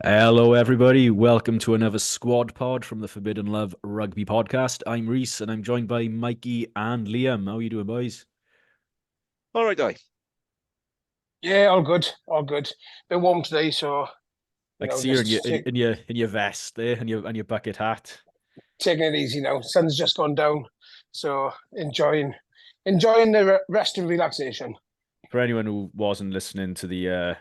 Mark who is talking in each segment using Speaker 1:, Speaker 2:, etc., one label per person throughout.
Speaker 1: Hello, everybody. Welcome to another squad pod from the Forbidden Love Rugby Podcast. I'm Rhys, and I'm joined by Mikey and Liam. How are you doing, boys?
Speaker 2: All right, Di.
Speaker 3: Yeah, all good, all good. Bit warm today, so
Speaker 1: I can see you in your
Speaker 3: just
Speaker 1: in, in your in your vest there and your bucket hat.
Speaker 3: taking it easy now. Sun's just gone down, so enjoying the rest and relaxation.
Speaker 1: For anyone who wasn't listening to the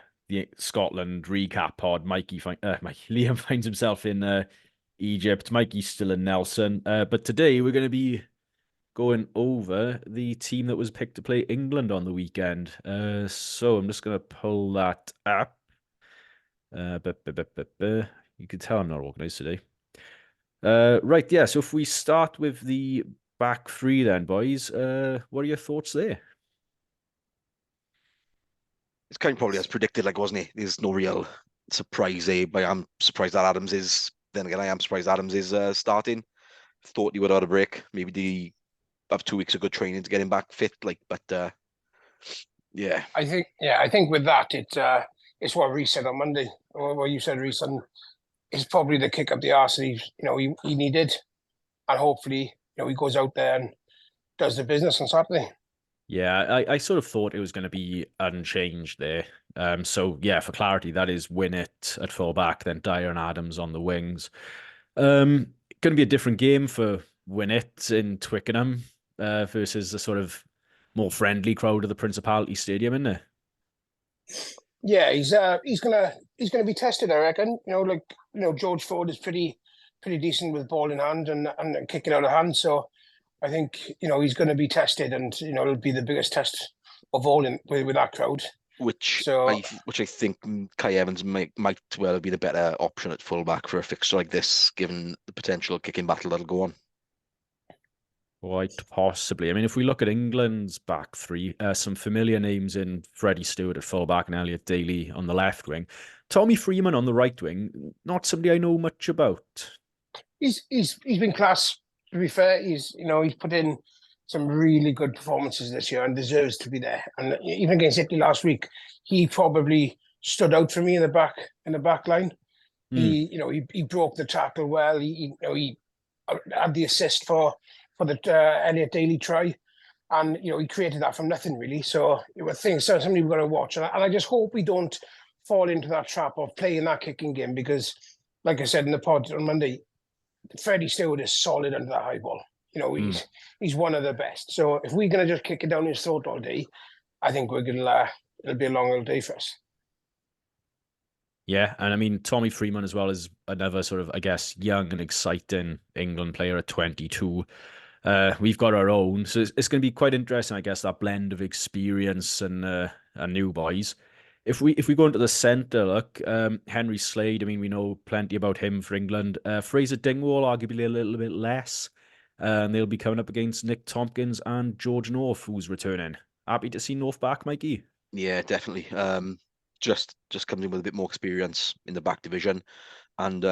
Speaker 1: Scotland recap pod, Liam finds himself in Egypt. Mikey's still in Nelson. But today we're going to be going over the team that was picked to play England on the weekend. So I'm just going to pull that up. You can tell I'm not organized today. Right, yeah. So if we start with the back three, then, boys, what are your thoughts there?
Speaker 2: It's kind of probably as predicted, like, wasn't it? There's no real surprise there, but I'm surprised that Adams is. Then again, I am surprised Adams is starting. Thought he would have had a break. Maybe the have 2 weeks of good training to get him back fit. Yeah,
Speaker 3: I think with that, it's what Reece said on Monday, or what you said, Reece, and it's probably the kick up the arse that he needed, and hopefully he goes out there and does the business on Saturday.
Speaker 1: Yeah, I sort of thought it was going to be unchanged there. So yeah, for clarity, that is Winnett at fullback, then Dyer and Adams on the wings. Going to be a different game for Winnett in Twickenham versus the sort of more friendly crowd of the Principality Stadium, isn't it?
Speaker 3: Yeah, he's gonna be tested, I reckon. George Ford is pretty decent with ball in hand and kicking out of hand. So I think he's going to be tested, and it'll be the biggest test of all with that crowd.
Speaker 2: which
Speaker 3: So
Speaker 2: I think Kai Evans might well be the better option at fullback for a fixture like this, given the potential kicking battle that'll go on.
Speaker 1: Quite possibly. I mean, if we look at England's back three, some familiar names in Freddie Stewart at fullback and Elliot Daly on the left wing. Tommy Freeman on the right wing, not somebody I know much about.
Speaker 3: he's been class. To be fair, he's put in some really good performances this year and deserves to be there. And even against Italy last week, he probably stood out for me in the back line.
Speaker 1: Hmm.
Speaker 3: He broke the tackle well. He had the assist for the Elliot Daly try, and he created that from nothing really. So so something we've got to watch, and I just hope we don't fall into that trap of playing that kicking game because, like I said in the pod on Monday, Freddie Stewart is solid under the high ball.
Speaker 1: Hmm.
Speaker 3: He's one of the best. So if we're gonna just kick it down his throat all day, I think we're gonna it'll be a long old day for us.
Speaker 1: Yeah, and I mean Tommy Freeman as well is another sort of, I guess, young and exciting England player at 22. We've got our own, so it's going to be quite interesting, I guess, that blend of experience and new boys. If we go into the centre, look, Henry Slade. I mean, we know plenty about him for England. Fraser Dingwall, arguably a little bit less, and they'll be coming up against Nick Tompkins and George North, who's returning. Happy to see North back, Mikey.
Speaker 2: Yeah, definitely. Just comes in with a bit more experience in the back division, and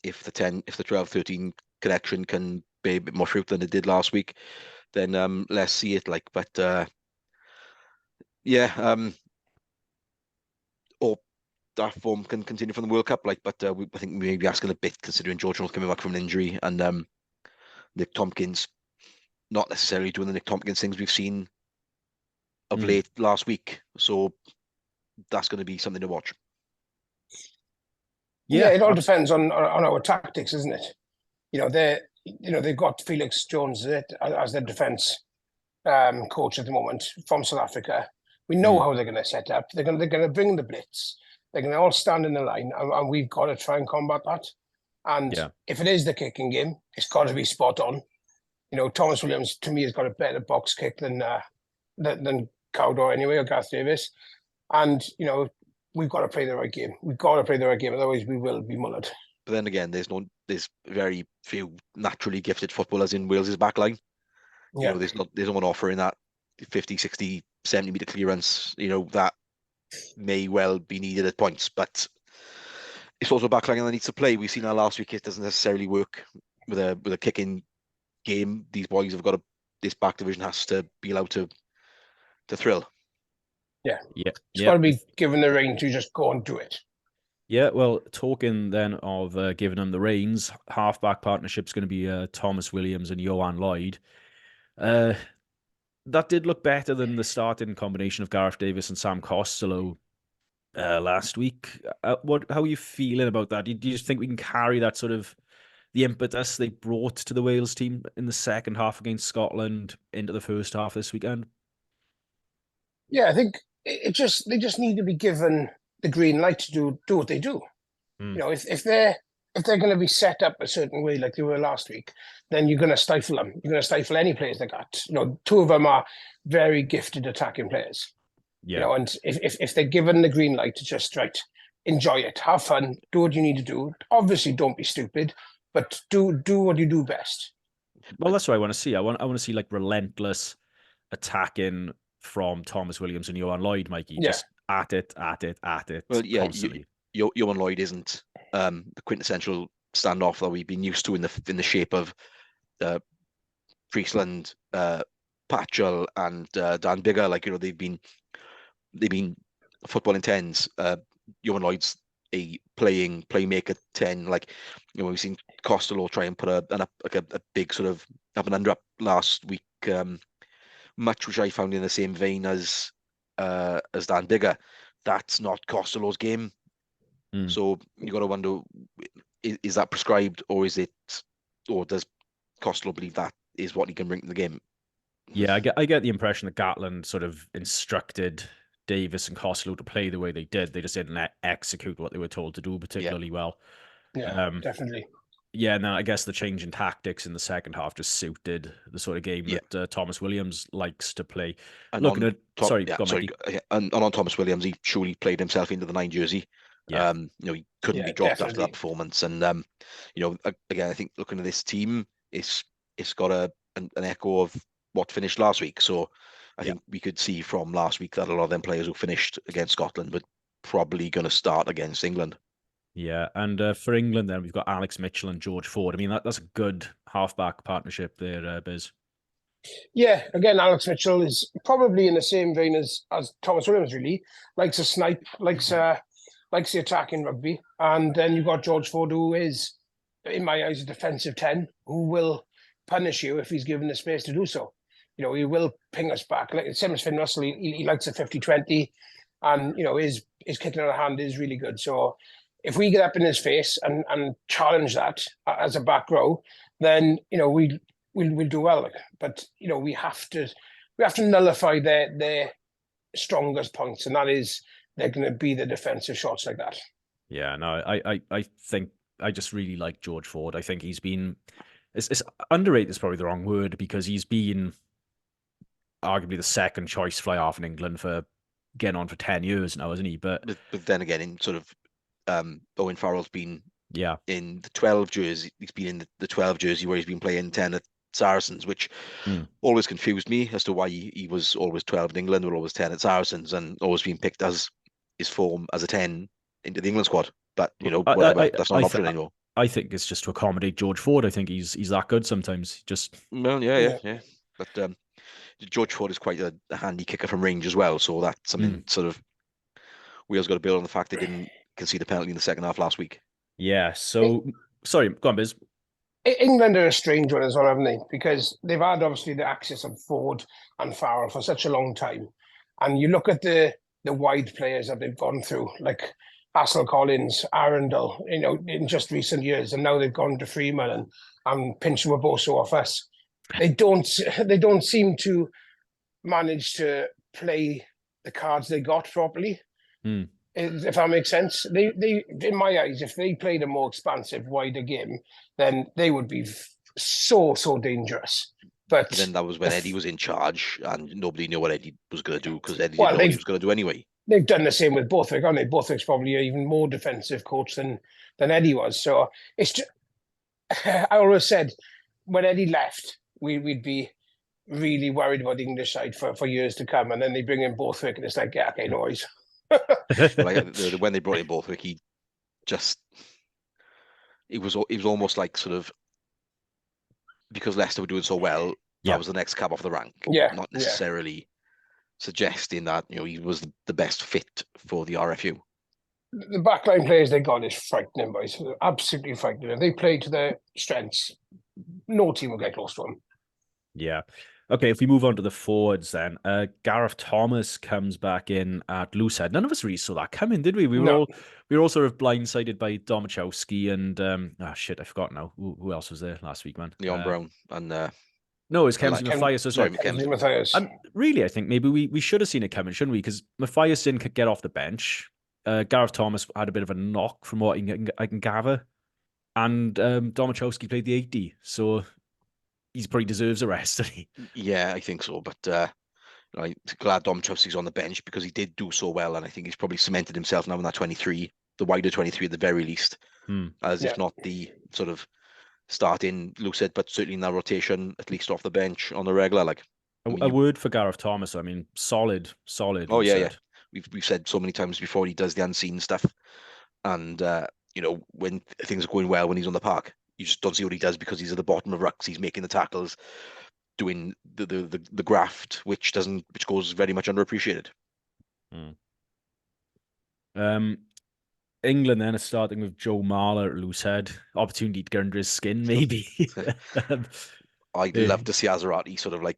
Speaker 2: if the 12-13 connection can bear a bit more fruit than it did last week, then let's see it. Yeah, or that form can continue from the World Cup. I think maybe asking a bit considering George North coming back from an injury and Nick Tompkins not necessarily doing the Nick Tompkins things we've seen of
Speaker 1: Hmm.
Speaker 2: late last week. So that's going to be something to watch.
Speaker 3: Yeah,
Speaker 1: Yeah,
Speaker 3: it all depends on our tactics, isn't it? They've got Felix Jones as their defence coach at the moment from South Africa. We know
Speaker 1: mm,
Speaker 3: how they're going to set up. They're going to bring the blitz. They're going to all stand in the line, and we've got to try and combat that. And
Speaker 1: yeah.
Speaker 3: if it is the kicking game, it's got to be spot on. Thomas Williams to me has got a better box kick than Cowder anyway, or Gareth Davis. And we've got to play the right game. We've got to play the right game, otherwise we will be mullered.
Speaker 2: But then again, there's very few naturally gifted footballers in Wales's backline.
Speaker 3: Yeah,
Speaker 2: There's no one offering that 50, 60, 70 meter clearance. That may well be needed at points, but it's also a backline that needs to play. We've seen that last week. It doesn't necessarily work with a kicking game. These boys have got this back division has to be allowed to thrill.
Speaker 3: yeah.
Speaker 1: Yeah,
Speaker 3: It's got
Speaker 1: yeah.
Speaker 3: to be given the rein to just go and do it.
Speaker 1: Yeah, well, talking then of giving them the reins, halfback partnership's going to be Thomas Williams and Johan Lloyd. Uh, that did look better than the starting combination of Gareth Davis and Sam Costello last week. How are you feeling about that? Do you think we can carry that sort of the impetus they brought to the Wales team in the second half against Scotland into the first half this weekend?
Speaker 3: Yeah, I think they just need to be given the green light to do what they do.
Speaker 1: Mm.
Speaker 3: You know, if they're going to be set up a certain way like they were last week, then you're going to stifle them. You're going to stifle any players they got. You know, two of them are very gifted attacking players. You
Speaker 1: Yeah.
Speaker 3: know, and if they're given the green light to just enjoy it, have fun, do what you need to do. Obviously, don't be stupid, but do what you do best.
Speaker 1: Well, that's what I want to see. I want to see like relentless attacking from Thomas Williams and Johan Lloyd, Mikey.
Speaker 3: Yeah,
Speaker 1: Just at it
Speaker 2: Well, yeah,
Speaker 1: constantly.
Speaker 2: Johan Lloyd isn't the quintessential standoff that we've been used to in the shape of Friesland, Patchell, and Dan Bigger. Like, you know, they've been football in tens. Johan Lloyd's a playmaker 10. Like, you know, we've seen Costello try and put a big sort of up and under up last week. Much which I found in the same vein as Dan Bigger. That's not Costello's game.
Speaker 1: Mm.
Speaker 2: So you got to wonder, is that prescribed, or does Costello believe that is what he can bring to the game?
Speaker 1: Yeah, I get the impression that Gatland sort of instructed Davis and Costello to play the way they did. They just didn't execute what they were told to do particularly well.
Speaker 3: yeah, definitely.
Speaker 1: Yeah, and then I guess the change in tactics in the second half just suited the sort of game
Speaker 2: Yeah.
Speaker 1: that Thomas Williams likes to play.
Speaker 2: And
Speaker 1: Looking
Speaker 2: on
Speaker 1: at sorry, go on, Mikey.
Speaker 2: and on Thomas Williams, he truly played himself into the 9 jersey.
Speaker 1: Yeah.
Speaker 2: You know, he couldn't
Speaker 3: Yeah,
Speaker 2: be dropped after
Speaker 3: definitely.
Speaker 2: that performance. And you know, again, I think looking at this team, it's got an echo of what finished last week. So I
Speaker 1: Yeah.
Speaker 2: think we could see from last week that a lot of them players who finished against Scotland were probably going to start against England.
Speaker 1: Yeah, and for England, then we've got Alex Mitchell and George Ford. I mean, that's a good halfback partnership there, Biz.
Speaker 3: Yeah, again, Alex Mitchell is probably in the same vein as Thomas Williams. Really likes a snipe, likes the attack in rugby, and then you've got George Ford, who is, in my eyes, a defensive 10, who will punish you if he's given the space to do so. You know, he will ping us back. Like same as Finn Russell, he likes a 50-20, and you know his kicking out of hand is really good. So if we get up in his face and challenge that as a back row, then you know we'll do well. But you know we have to nullify their strongest points, and that is they're going to be the defensive shots like that.
Speaker 1: Yeah, no, I think I just really like George Ford. I think he's been it's underrated is probably the wrong word because he's been arguably the second choice fly half in England for getting on for 10 years now, isn't he? But
Speaker 2: then again, in sort of Owen Farrell's been
Speaker 1: yeah,
Speaker 2: in the 12 jersey. He's been in the 12 jersey where he's been playing 10 at Saracens, which always confused me as to why he was always 12 in England or always 10 at Saracens and always being picked as his form as a 10 into the England squad. But, you know, whatever, that's not an option anymore.
Speaker 1: I think it's just to accommodate George Ford. I think he's that good sometimes. Just
Speaker 2: Well, yeah. But George Ford is quite a handy kicker from range as well. So that's something sort of Wales got to build on the fact they didn't concede a penalty in the second half last week.
Speaker 1: Yeah. So, sorry, go on, Biz.
Speaker 3: England are a strange one as well, haven't they? Because they've had obviously the access of Ford and Farrell for such a long time. And you look at the wide players that they've gone through, like Hassel Collins, Arundel, you know, in just recent years, and now they've gone to Freeman and Pinch Waboso off us. They don't seem to manage to play the cards they got properly. If that makes sense. They in my eyes, if they played a more expansive, wider game, then they would be so dangerous. But
Speaker 2: then that was when Eddie was in charge, and nobody knew what Eddie was going to do because Eddie didn't know what he was going to do anyway.
Speaker 3: They've done the same with Borthwick, haven't they? Borthwick's probably an even more defensive coach than Eddie was. So it's just, I always said when Eddie left, we'd be really worried about the English side for years to come, and then they bring in Borthwick, and it's like, yeah, okay, no worries.
Speaker 2: When they brought in Borthwick, he was almost like sort of, because Leicester were doing so well, that was the next cab off the rank.
Speaker 3: Yeah,
Speaker 2: not necessarily suggesting that, you know, he was the best fit for the RFU.
Speaker 3: the backline players they got is frightening, boys. Absolutely frightening. If they play to their strengths, no team will get close to them.
Speaker 1: Yeah. Okay, if we move on to the forwards then, Gareth Thomas comes back in at loosehead. None of us really saw that coming, did we?
Speaker 3: No.
Speaker 1: We were all sort of blindsided by Domachowski and I forgot now. Who else was there last week, man?
Speaker 2: Leon Brown and
Speaker 1: No, it was Kemsley
Speaker 2: Like-
Speaker 1: Matthias, wasn't it?
Speaker 2: Kemsley
Speaker 3: Matthias.
Speaker 1: And really, I think maybe we should have seen it coming, shouldn't we? Because Matthias didn't get off the bench. Gareth Thomas had a bit of a knock from what I can gather. And Domachowski played the 80, so he probably deserves a rest, doesn't he?
Speaker 2: Yeah, I think so. But I'm glad Domachowski's on the bench because he did do so well, and I think he's probably cemented himself now in that 23, the wider 23 at the very least, as if not the sort of starting loosehead, but certainly in that rotation, at least off the bench on the regular. Like
Speaker 1: a word for Gareth Thomas. I mean, solid.
Speaker 2: Oh yeah. We've said so many times before he does the unseen stuff, and when things are going well when he's on the park, you just don't see what he does because he's at the bottom of rucks. He's making the tackles, doing the graft, which goes very much underappreciated.
Speaker 1: England then is starting with Joe Marler at loosehead. Opportunity to get under his skin, maybe.
Speaker 2: I'd love to see Azarati sort of like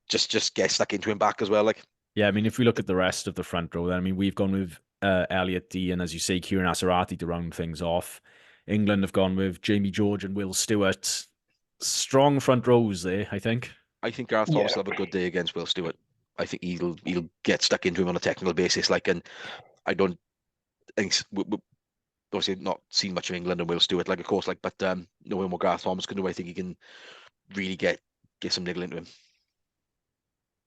Speaker 2: just get stuck into him back as well. Like
Speaker 1: I mean, if we look at the rest of the front row, then I mean we've gone with Elliot Dee and, as you say, Kieran Azarati to round things off. England have gone with Jamie George and Will Stewart. Strong front rows there, I think.
Speaker 2: I think Gareth Thomas will have a good day against Will Stewart. I think he'll get stuck into him on a technical basis. And I don't think obviously not seen much of England and Will Stewart, of course, but knowing what Gareth Thomas can do, I think he can really get some niggle into him.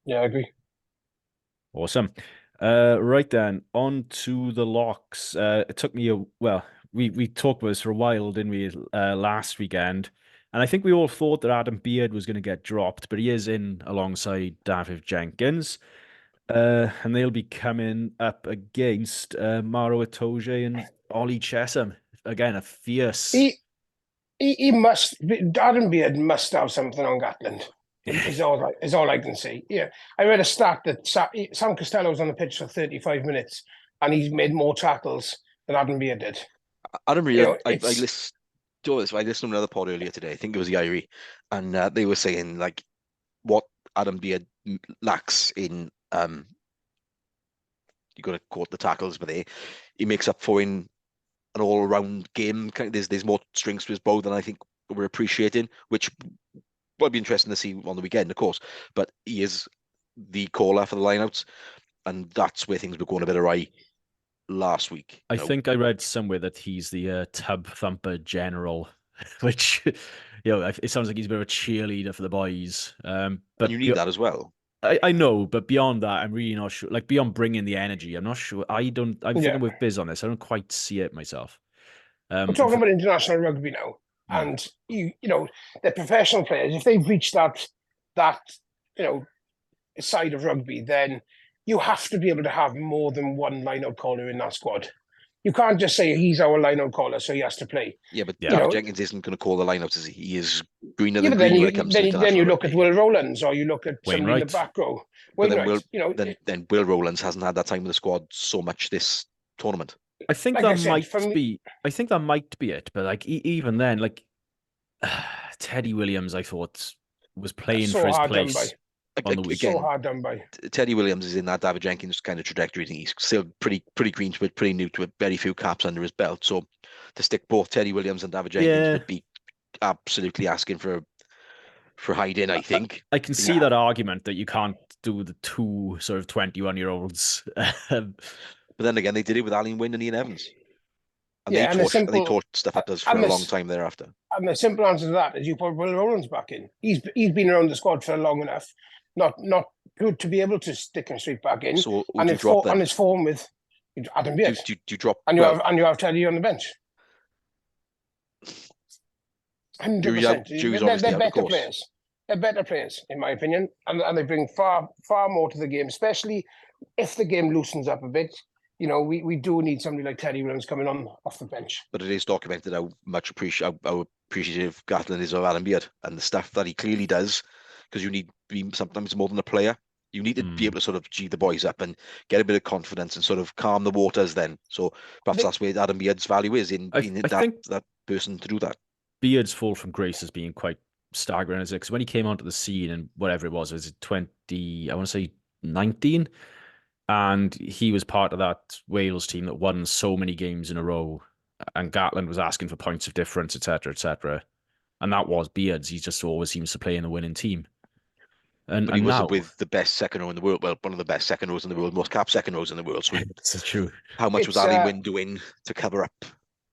Speaker 3: Yeah, I agree.
Speaker 1: Awesome. Right then, on to the locks. It took me we talked about this for a while, didn't we, last weekend? And I think we all thought that Adam Beard was going to get dropped, but he is in alongside David Jenkins. And they'll be coming up against Maro Itoje and Ollie Chesham. Again, a fierce...
Speaker 3: He must... Adam Beard must have something on Gatland. Is all I can say. Yeah, I read a stat that Sam Costello was on the pitch for 35 minutes and he's made more tackles than Adam Beard did.
Speaker 2: Adam Beard, I listened to another pod earlier today. I think it was the Irie, and they were saying what Adam Beard lacks in you got to quote the tackles, but he makes up for in an all-around game. There's more strings to his bow than I think we're appreciating, which will be interesting to see on the weekend, of course. But he is the caller for the lineouts, and that's where things were going a bit awry last week.
Speaker 1: I think I read somewhere that he's the tub thumper general, which it sounds like he's a bit of a cheerleader for the boys. But
Speaker 2: you need that as well.
Speaker 1: I know, but beyond that, I'm really not sure. Beyond bringing the energy, I'm not sure. I'm thinking with Biz on this. I don't quite see it myself.
Speaker 3: We're talking about international rugby now, and they're professional players. If they've reached that side of rugby, then you have to be able to have more than one line-out caller in that squad. You can't just say he's our line-out caller, so he has to play.
Speaker 2: Yeah, but Jenkins isn't going to call the line-outs, is he? He is greener than green when it comes to international
Speaker 3: then you look
Speaker 2: rugby.
Speaker 3: at Will Rowlands, or you look at somebody in the back row.
Speaker 2: Then Will Rowlands hasn't had that time with the squad so much this tournament.
Speaker 1: I think that might be it, but even then, Teddy Williams, I thought was playing for his place.
Speaker 3: So hard done by.
Speaker 2: Teddy Williams is in that David Jenkins kind of trajectory. He's still pretty green to it, pretty new to it, very few caps under his belt. So to stick both Teddy Williams and David Jenkins would be absolutely asking for hiding, I think.
Speaker 1: I can see that argument that you can't do the two sort of 21-year-olds.
Speaker 2: But then again, they did it with Alan Wynne and Ian Evans. And they torched stuff at us for a long time thereafter.
Speaker 3: And the simple answer to that is you put Will Rowlands back in. He's been around the squad for long enough, not good to be able to stick him straight back in.
Speaker 2: So
Speaker 3: on his form with Adam Beard.
Speaker 2: Do you drop?
Speaker 3: And you have Teddy on the bench. 100%. They're better players. They're better players, in my opinion, and they bring far more to the game, especially if the game loosens up a bit. We do need somebody like Teddy Williams coming on off the bench.
Speaker 2: But it is documented how appreciative Gatland is of Adam Beard and the stuff that he clearly does, because you need to be sometimes more than a player. You need to be able to sort of G the boys up and get a bit of confidence and sort of calm the waters then. So perhaps that's where Adam Beard's value is in being
Speaker 1: I think
Speaker 2: that person to do that.
Speaker 1: Beard's fall from grace has been quite staggering, is it? Because when he came onto the scene and whatever it was 20, I want to say 19, and he was part of that Wales team that won so many games in a row, and Gatland was asking for points of difference, etc., etc. And that was Beards. He just always seems to play in the winning team.
Speaker 2: But he was
Speaker 1: now,
Speaker 2: with the best second row in the world. Well, one of the best second rows in the world, most capped second rows in the world. So
Speaker 1: this is true.
Speaker 2: how much was
Speaker 3: It's
Speaker 2: Ali Wynn doing to cover up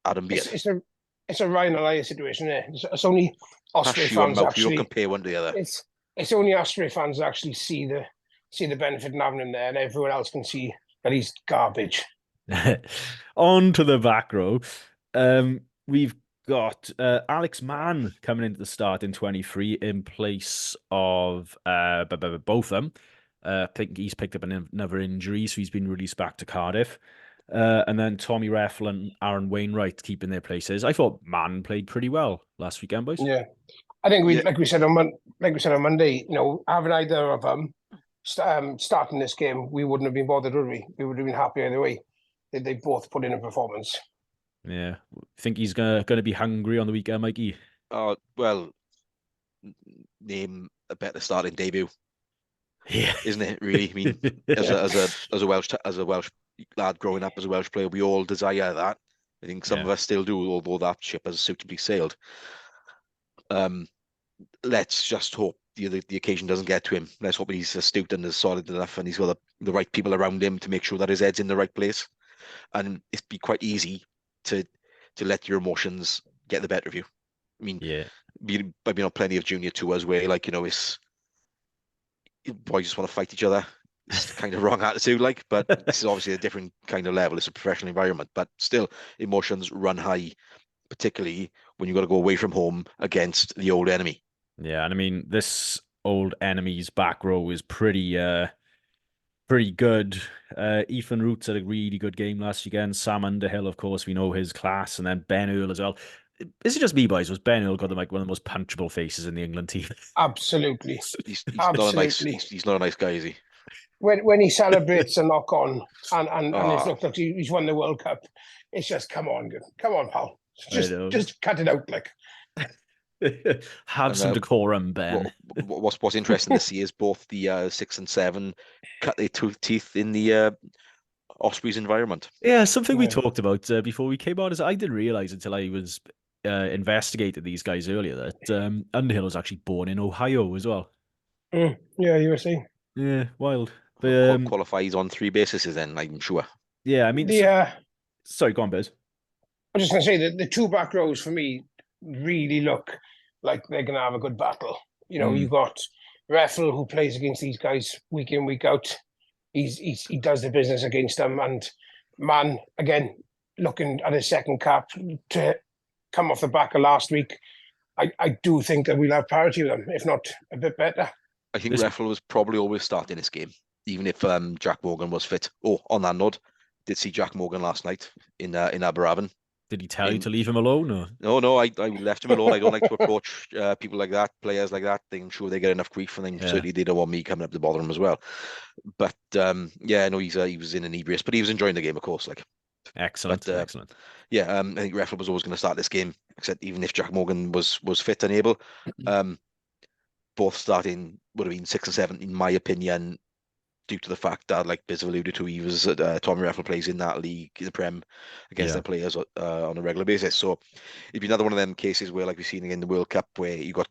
Speaker 2: Adam Beard?
Speaker 3: It's a Ryan Elias situation there. It's only Osprey
Speaker 2: Hush your
Speaker 3: fans
Speaker 2: mouth. You don't
Speaker 3: actually.
Speaker 2: compare one to the other.
Speaker 3: It's only Osprey fans that actually see the benefit in having him there, and everyone else can see that he's garbage.
Speaker 1: On to the back row. We've got Alex Mann coming into the start in 23 in place of both of them. I think he's picked up another injury, so he's been released back to Cardiff. And then Tommy Reffel and Aaron Wainwright keeping their places. I thought Mann played pretty well last weekend, boys.
Speaker 3: Yeah, I think like we said on Monday, having either of them starting this game, we wouldn't have been bothered, would we? We would have been happy either way. They both put in a performance.
Speaker 1: Yeah, think he's gonna be hungry on the weekend, Mikey.
Speaker 2: Well, name a better starting debut.
Speaker 1: Yeah,
Speaker 2: isn't it? Really, I mean, as a Welsh lad growing up as a Welsh player, we all desire that. I think some of us still do, although that ship has suitably sailed. Let's just hope the occasion doesn't get to him. Let's hope he's astute and is solid enough, and he's got the right people around him to make sure that his head's in the right place. And it'd be quite easy to let your emotions get the better of you. I mean, I've been on plenty of junior tours where, like, it's boys just want to fight each other. It's kind of wrong attitude, but this is obviously a different kind of level. It's a professional environment, but still, emotions run high, particularly when you've got to go away from home against the old enemy.
Speaker 1: Yeah, and I mean, this old enemy's back row is pretty good. Ethan Roots had a really good game last weekend. Sam Underhill, of course, we know his class, and then Ben Earl as well. Is it just me, boys? Was Ben Earl got one of the most punchable faces in the England team?
Speaker 3: Absolutely.
Speaker 2: He's not a nice. He's not a nice guy, is he?
Speaker 3: When he celebrates a knock on and it looks like he's won the World Cup, it's just come on, pal. Just cut it out, like.
Speaker 1: Have some decorum, Ben.
Speaker 2: What's interesting to see is both the 6 and 7 cut their teeth in the Ospreys environment.
Speaker 1: Yeah, something we talked about before we came on is I didn't realize until I was investigated these guys earlier that Underhill was actually born in Ohio as well.
Speaker 3: Yeah, you were saying.
Speaker 1: Yeah, wild. But,
Speaker 2: qualifies on 3 bases then, I'm sure.
Speaker 1: Yeah, I mean, sorry, go on, Biz.
Speaker 3: I was just going to say that the two back rows for me really look like they're going to have a good battle. You've got Reffel, who plays against these guys week in, week out. He does the business against them, and Mann, again, looking at his second cap to come off the back of last week. I do think that we'll have parity with them, if not a bit better.
Speaker 2: I think Reffel was probably always starting this game, even if Jack Morgan was fit. Oh, on that note, did see Jack Morgan last night in Aberravon.
Speaker 1: Did he tell you to leave him alone? Or?
Speaker 2: No, I left him alone. I don't like to approach people like that, players like that. I'm sure they get enough grief, and certainly they don't want me coming up to bother them as well. But I know he was in inebrious, but he was enjoying the game, of course.
Speaker 1: Excellent.
Speaker 2: Yeah, I think Reffel was always going to start this game, except even if Jack Morgan was fit and able. Both starting would have been 6 and 7, in my opinion, due to the fact that, like Biz alluded to, he was Tommy Reffel plays in that league, in the Prem, against their players on a regular basis. So it'd be another one of them cases where, like we've seen in the World Cup, where you got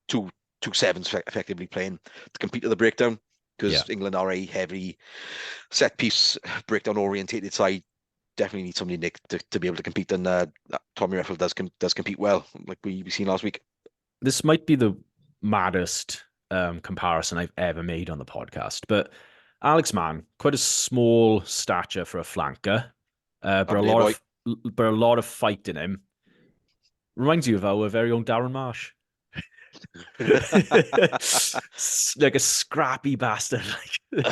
Speaker 2: two sevens effectively playing to compete at the breakdown, because England are a heavy set piece breakdown orientated side. Definitely need somebody, Nick, to be able to compete, and Tommy Reffel does compete well, like we seen last week.
Speaker 1: This might be the maddest comparison I've ever made on the podcast, but Alex Mann, quite a small stature for a flanker, but a lot of fight in him. Reminds you of our very own Darren Marsh. Like a scrappy bastard.
Speaker 3: And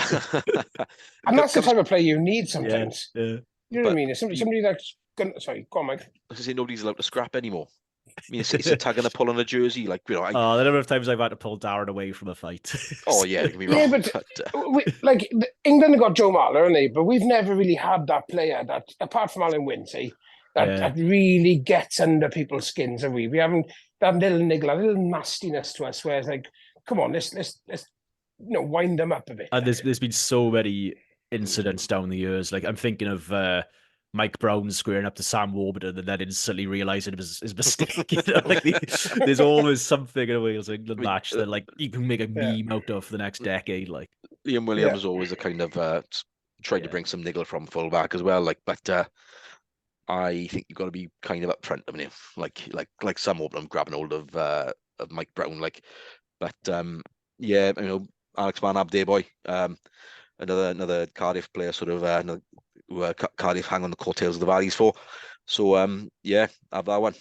Speaker 3: that's the type of player you need sometimes.
Speaker 1: Yeah.
Speaker 3: You know what I mean? Somebody that's gonna. Sorry, go on, Mike.
Speaker 2: I was going to say, nobody's allowed to scrap anymore. mean, it's a tug and a pull on a jersey. Like, you know,
Speaker 1: Oh, the number of times I've had to pull Darren away from a fight.
Speaker 2: oh yeah, don't get me
Speaker 3: Yeah,
Speaker 2: wrong.
Speaker 3: but England have got Joe Marler, haven't they? But we've never really had that player that, apart from Alan Winsey,
Speaker 1: Yeah.
Speaker 3: that really gets under people's skins. Have we? We haven't that little niggle, a little nastiness to us, where it's like, come on, let's wind them up a bit.
Speaker 1: And there's been so many incidents down the years. Like I'm thinking of Mike Brown squaring up to Sam Warburton and then instantly realizing it was his mistake. You know, like there's always something in a Wales England match that like you can make a meme out of for the next decade. Like
Speaker 2: Liam Williams was always a kind of tried to bring some niggle from fullback as well. Like, but I think you've got to be kind of upfront, haven't you? Like some of them grabbing hold of Mike Brown. Like, but yeah, you know, Alex Van Abdeboy, another Cardiff player, sort of Cardiff hang on the coattails of the Valleys for. So yeah, have that one.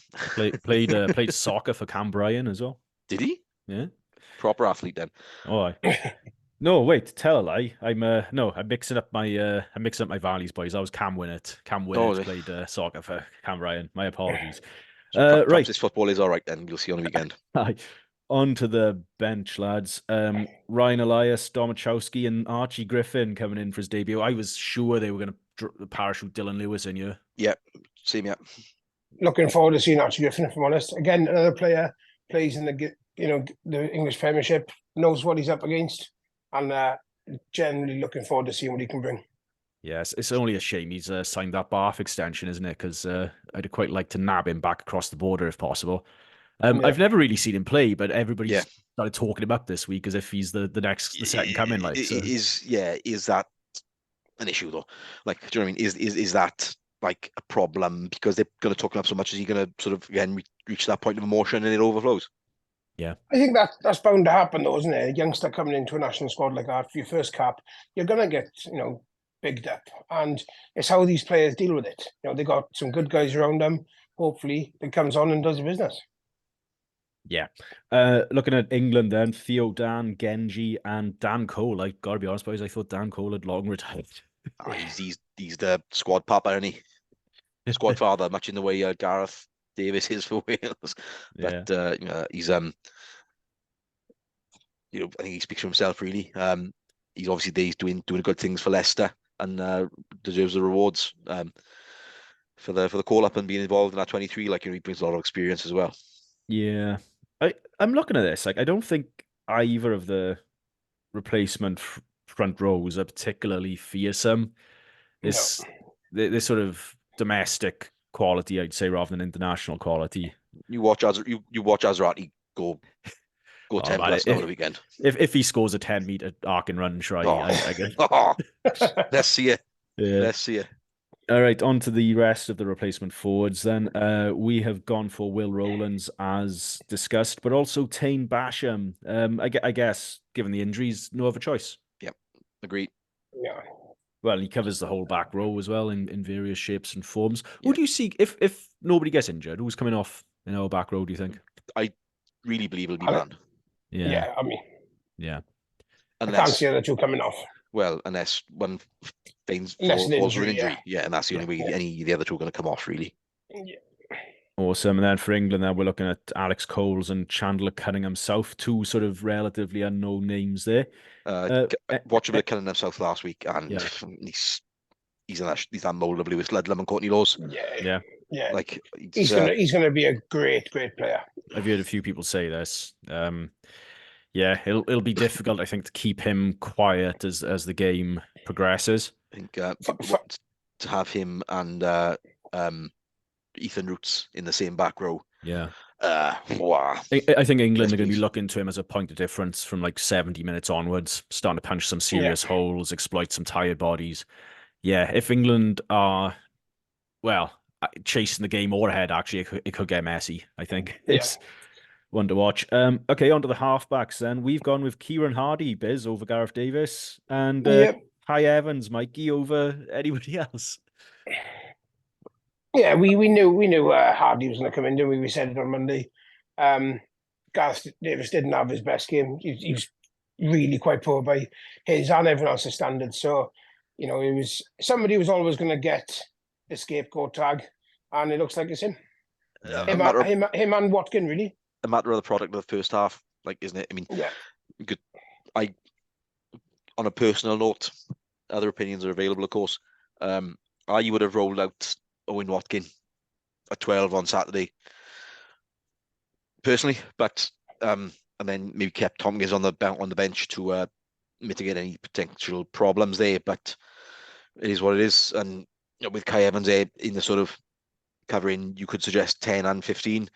Speaker 1: played soccer for Cam Bryan as well.
Speaker 2: Did he?
Speaker 1: Yeah.
Speaker 2: Proper athlete then.
Speaker 1: Oh, no, wait, tell a lie. I'm mixing up my Valleys boys. I was Cam Winnett. Cam Winnett played soccer for Cam Bryan. My apologies.
Speaker 2: So
Speaker 1: right.
Speaker 2: This football is all right then. You'll see on the weekend.
Speaker 1: On to the bench, lads. Ryan Elias, Domachowski, and Archie Griffin coming in for his debut. I was sure they were going to parachute Dylan Lewis in here.
Speaker 2: Yeah, same. Yeah.
Speaker 3: Looking forward to seeing Archie Griffin, if I'm honest. Again, another player plays in the English Premiership, knows what he's up against, and generally looking forward to seeing what he can bring.
Speaker 1: Yes, it's only a shame he's signed that Bath extension, isn't it? Because I'd quite like to nab him back across the border if possible. I've never really seen him play, but everybody's started talking him up this week as if he's the second coming. Like,
Speaker 2: is that an issue though? Like, do you know what I mean? Is that like a problem because they're going to talk him up so much? Is he going to sort of again reach that point of emotion and it overflows?
Speaker 1: Yeah,
Speaker 3: I think that's bound to happen though, isn't it? A youngster coming into a national squad like that for your first cap, you're going to get bigged up, and it's how these players deal with it. They got some good guys around them. Hopefully, it comes on and does the business.
Speaker 1: Yeah. Looking at England then, Theo Dan, Genji, and Dan Cole. I gotta be honest, boys, I thought Dan Cole had long retired.
Speaker 2: He's the squad papa, isn't he? Squad father, much in the way Gareth Davis is for Wales. But he's I think he speaks for himself really. He's obviously doing good things for Leicester and deserves the rewards for the call up and being involved in that 23. Like, he brings a lot of experience as well.
Speaker 1: Yeah. I'm looking at this. Like, I don't think either of the replacement front rows are particularly fearsome. This sort of domestic quality, I'd say, rather than international quality.
Speaker 2: You watch Azrati go 10 plus over the weekend.
Speaker 1: If he scores a 10-meter arc and run try, I get.
Speaker 2: Let's see it.
Speaker 1: Yeah.
Speaker 2: Let's see it.
Speaker 1: All right, on to the rest of the replacement forwards then. We have gone for Will Rowlands as discussed, but also Tane Basham. I guess, given the injuries, no other choice.
Speaker 2: Yep, agreed.
Speaker 3: Yeah.
Speaker 1: Well, he covers the whole back row as well in various shapes and forms. Who do you see, if nobody gets injured, who's coming off in our back row, do you think?
Speaker 2: I really believe it'll be Mann.
Speaker 3: Yeah, I mean.
Speaker 1: Yeah.
Speaker 3: I can't see the two coming off.
Speaker 2: Well, unless one falls for an injury. Yeah, and that's the only way any of the other two are going to come off, really.
Speaker 3: Yeah.
Speaker 1: Awesome. And then for England, then we're looking at Alex Coles and Chandler Cunningham South, two sort of relatively unknown names there.
Speaker 2: Watched a bit of Cunningham South last week, and he's that mould of Lewis Ludlam and Courtney Laws.
Speaker 3: Yeah.
Speaker 2: Like,
Speaker 3: he's gonna be a great player.
Speaker 1: I've heard a few people say this. Yeah, it'll be difficult, I think, to keep him quiet as the game progresses.
Speaker 2: I think to have him and Ethan Roots in the same back row.
Speaker 1: Yeah.
Speaker 2: Wow.
Speaker 1: I think England are going to be looking to him as a point of difference from like 70 minutes onwards, starting to punch some serious holes, exploit some tired bodies. Yeah, if England are, chasing the game or ahead, actually, it could get messy, I think. It's one to watch. Okay, on to the halfbacks then. We've gone with Kieran Hardy, Biz, over Gareth Davis, and Kai Evans, Mikey, over anybody else.
Speaker 3: Yeah, we knew Hardy was going to come in, didn't we? We said it on Monday. Gareth Davis didn't have his best game. He was really quite poor by his and everyone else's standards. So, it was somebody who was always going to get the scapegoat tag, and it looks like it's him.
Speaker 1: Yeah.
Speaker 2: a matter of
Speaker 3: Him and Watkin, really.
Speaker 2: a matter of the product of the first half, like, isn't it? I mean,
Speaker 3: Yeah.
Speaker 2: good. On a personal note, other opinions are available, of course. I would have rolled out Owen Watkin at 12 on Saturday, personally, but and then maybe kept Tompkins on the bench to mitigate any potential problems there. But it is what it is, and with Kai Evans there in the sort of covering, you could suggest 10 and 15.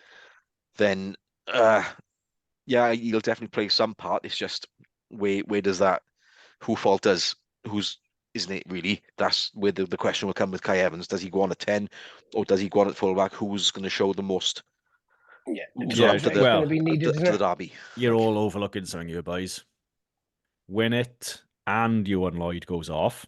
Speaker 2: Then, yeah, he'll definitely play some part. It's just where does that who falters? Who's isn't it really? That's where the question will come with Kai Evans. Does he go on at 10 or does he go on at fullback? Who's going to show the most
Speaker 3: Yeah.
Speaker 1: Yeah,
Speaker 3: It's going
Speaker 1: well,
Speaker 3: to be needed, isn't
Speaker 2: to the
Speaker 3: it?
Speaker 2: derby?
Speaker 1: you're all overlooking something here, boys. Win it and Ewan Lloyd goes off.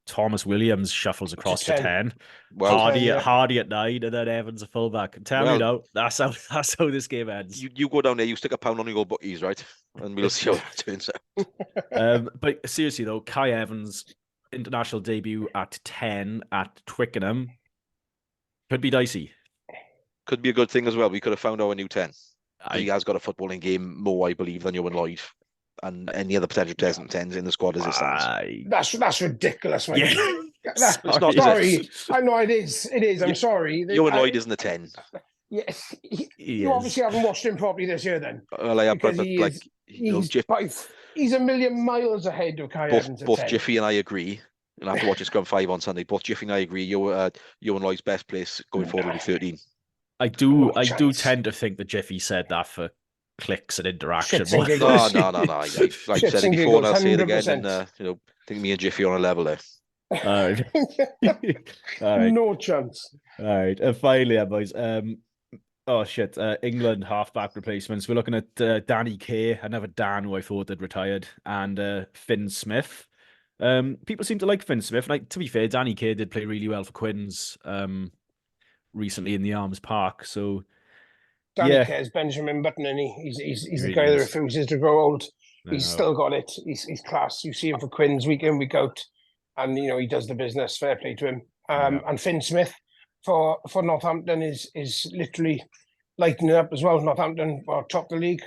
Speaker 1: Thomas Williams shuffles across to
Speaker 3: 10.
Speaker 1: 10.
Speaker 2: Well,
Speaker 1: Hardy at 9, and then Evans a fullback. Tell me
Speaker 2: Well,
Speaker 1: now, that's how this game ends.
Speaker 2: you go down there, you stick a pound on your bookies, right? And we'll see how that turns out.
Speaker 1: But seriously though, Kai Evans international debut at 10 at Twickenham could be dicey.
Speaker 2: Could be a good thing as well. We could have found our new 10. He
Speaker 1: I
Speaker 2: has got a footballing game more, I believe, than Ewan Lloyd and any other potential 10s in the squad as it stands.
Speaker 3: That's ridiculous, mate.
Speaker 1: Yeah.
Speaker 3: It's
Speaker 2: not, is
Speaker 3: sorry. I know it is. It is. I'm sorry.
Speaker 2: Ewan Lloyd isn't a 10.
Speaker 3: Yes.
Speaker 1: He
Speaker 3: You
Speaker 1: is.
Speaker 3: obviously haven't watched him properly this year then.
Speaker 2: Well, I have,
Speaker 3: Because
Speaker 2: but like,
Speaker 3: he's a million miles ahead of Kai Evans at
Speaker 2: both
Speaker 3: 10.
Speaker 2: Jiffy and I agree. And I have to watch his Scrum 5 on Sunday. Both Jiffy and I agree. Ewan Lloyd's best place going forward will be 13.
Speaker 1: I do
Speaker 3: chance.
Speaker 1: tend to think that Jiffy said that for clicks and interaction.
Speaker 3: Shits and giggles.
Speaker 2: No. Like I
Speaker 3: Shits
Speaker 2: said it
Speaker 3: and
Speaker 2: before, and I'll
Speaker 3: giggles,
Speaker 2: say it again.
Speaker 3: 100%.
Speaker 2: And I think me and Jiffy are on a level there.
Speaker 1: All right. All right.
Speaker 3: No chance.
Speaker 1: All right. And finally, boys. Oh shit. England halfback replacements. We're looking at Danny Kaye, another Dan who I thought had retired, and Finn Smith. People seem to like Finn Smith. Like, to be fair, Danny Kaye did play really well for Quins recently in the Arms Park. So
Speaker 3: Danny Kaye's Benjamin Button, and he's the guy that refuses to grow old. He's still got it. He's class. You see him for Quins week in, week out, and he does the business. Fair play to him. And Finn Smith for Northampton is literally lighting it up as well. Northampton are top of the league.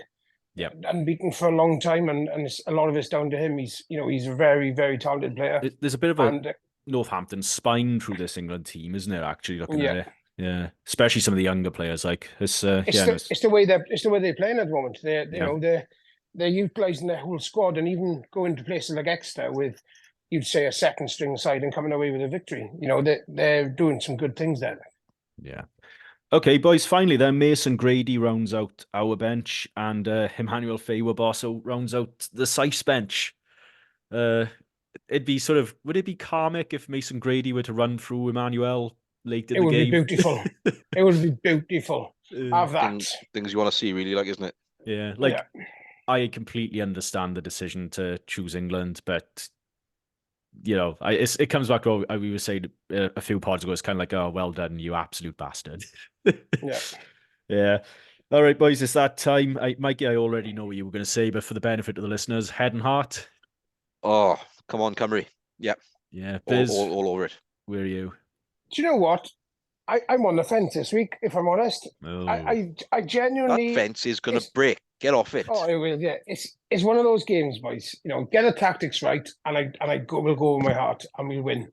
Speaker 1: Yeah,
Speaker 3: unbeaten for a long time, and a lot of it's down to him. He's a very, very talented player.
Speaker 1: There's a bit of a Northampton spine through this England team, isn't there? Actually, looking at it, yeah, especially some of the younger players. Like it's the
Speaker 3: way they're playing at the moment. They're utilising their whole squad, and even going to places like Exeter with, you'd say, a second string side and coming away with a victory. They're doing some good things there.
Speaker 1: Yeah. Okay, boys, finally then, Mason Grady rounds out our bench, and Emmanuel Feiwa-Bosso rounds out the Sice bench. Would it be karmic if Mason Grady were to run through Emmanuel late in the game?
Speaker 3: It would be beautiful. It would be beautiful. Have that.
Speaker 2: Things you want to see, really, like, isn't it?
Speaker 1: Yeah, I completely understand the decision to choose England, but it comes back to what we were saying a few pods ago. It's kind of like, oh, well done, you absolute bastard.
Speaker 3: Yeah.
Speaker 1: Yeah. All right, boys, it's that time. Mikey, I already know what you were going to say, but for the benefit of the listeners, head and heart.
Speaker 2: Oh, come on, Cymru. Yeah.
Speaker 1: Yeah. Biz,
Speaker 2: all over it.
Speaker 1: Where are you?
Speaker 3: Do you know what? I'm on the fence this week, if I'm honest.
Speaker 1: Oh.
Speaker 3: I genuinely...
Speaker 2: That fence is going to break. Get off it.
Speaker 3: Oh, it will, yeah. It's one of those games, boys. Get the tactics right, and we'll go with my heart, and we'll win.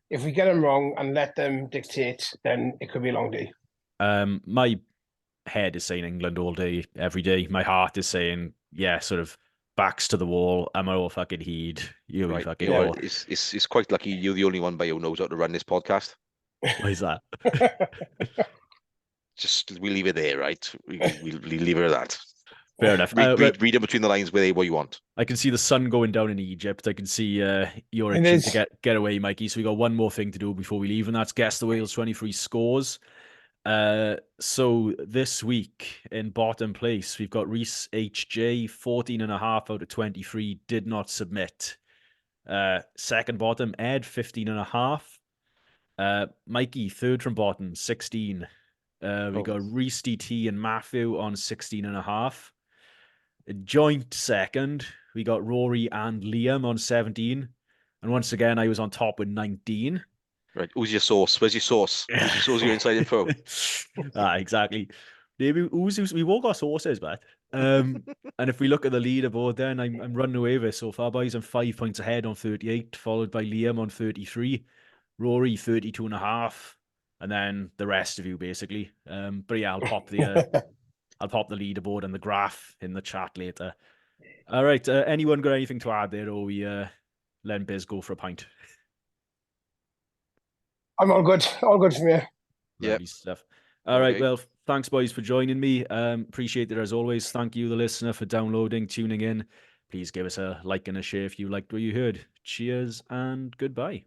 Speaker 3: If we get them wrong and let them dictate, then it could be a long day.
Speaker 1: My head is saying England all day, every day. My heart is saying, yeah, sort of backs to the wall. Am I all fucking heed? You
Speaker 2: right.
Speaker 1: fucking all.
Speaker 2: It's quite lucky you're the only one by who knows how to run this podcast.
Speaker 1: Why is that?
Speaker 2: Just we leave it there, right? We leave it at that.
Speaker 1: Fair enough.
Speaker 2: Read in between the lines what you want.
Speaker 1: I can see the sun going down in Egypt. I can see your itching to get away, Mikey. So we got one more thing to do before we leave, and that's guess the Wales 23 scores. So this week in bottom place, we've got Rhys HJ, 14.5 out of 23, did not submit. Second bottom, Ed, 15.5. Mikey, third from bottom, 16. We got Rhys DT and Matthew on 16.5. Joint second, we got Rory and Liam on 17. And once again, I was on top with 19.
Speaker 2: Right. Who's your source? Where's your source? Who's your source? Your inside info.
Speaker 1: Exactly. Maybe we've all got sources, but and if we look at the leaderboard, then I'm running away with it so far, boys. I'm 5 points ahead on 38, followed by Liam on 33, Rory 32 and a half, and then the rest of you basically. But yeah, I'll pop the leaderboard and the graph in the chat later. All right. Anyone got anything to add there, or we letting Biz go for a pint?
Speaker 3: I'm all good. All good for me.
Speaker 1: Lovely stuff. All right.
Speaker 2: Okay.
Speaker 1: Well, thanks, boys, for joining me. Appreciate it as always. Thank you, the listener, for downloading, tuning in. Please give us a like and a share if you liked what you heard. Cheers and goodbye.